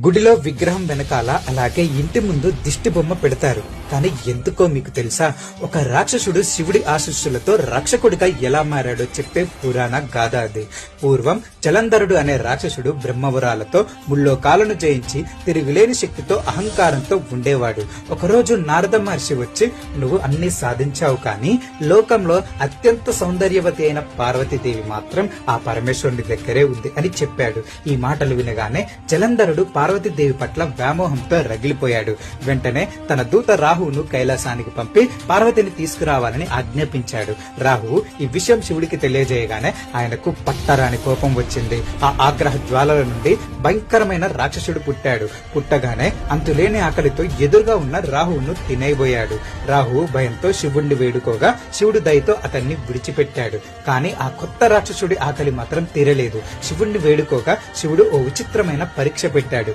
గుడిలో విగ్రహం వెనకాల అలాగే ఇంటి ముందు దిష్టి బొమ్మ పెడతారు. కానీ ఎందుకో మీకు తెలుసా, ఒక రాక్షసుడు శివుడి ఆశీస్సులతో రక్షకుడిగా ఎలా మారాడో చెప్పే పురాణ గాథ అది. పూర్వం జలంధరుడు అనే రాక్షసుడు బ్రహ్మవరాలతో ముల్లోకాలను జయించి తిరుగులేని శక్తితో అహంకారంతో ఉండేవాడు. ఒకరోజు నారద మహర్షి వచ్చి, నువ్వు అన్ని సాధించావు, కానీ లోకంలో అత్యంత సౌందర్యవతి అయిన పార్వతీదేవి మాత్రం ఆ పరమేశ్వరుని దగ్గరే ఉంది అని చెప్పాడు. ఈ మాటలు వినగానే జలంధరుడు పార్వతీదేవి పట్ల వ్యామోహంతో రగిలిపోయాడు. వెంటనే తన దూత రాహువును కైలాసానికి పంపి పార్వతిని తీసుకురావాలని ఆజ్ఞాపించాడు. రాహువు ఈ విషయం శివుడికి తెలియజేయగానే ఆయనకు పట్టరాని కోపం వచ్చింది. ఆ ఆగ్రహ జ్వాలల నుండి భయంకరమైన రాక్షసుడు పుట్టాడు. పుట్టగానే అంతులేని ఆకలితో ఎదురుగా ఉన్న రాహువును తినేయబోయాడు. రాహువు భయంతో శివుణ్ణి వేడుకోగా శివుడు దయతో అతన్ని విడిచిపెట్టాడు. కానీ ఆ కొత్త రాక్షసుడి ఆకలి మాత్రం తీరలేదు. శివుణ్ణి వేడుకోగా శివుడు ఓ విచిత్రమైన పరీక్ష పెట్టాడు.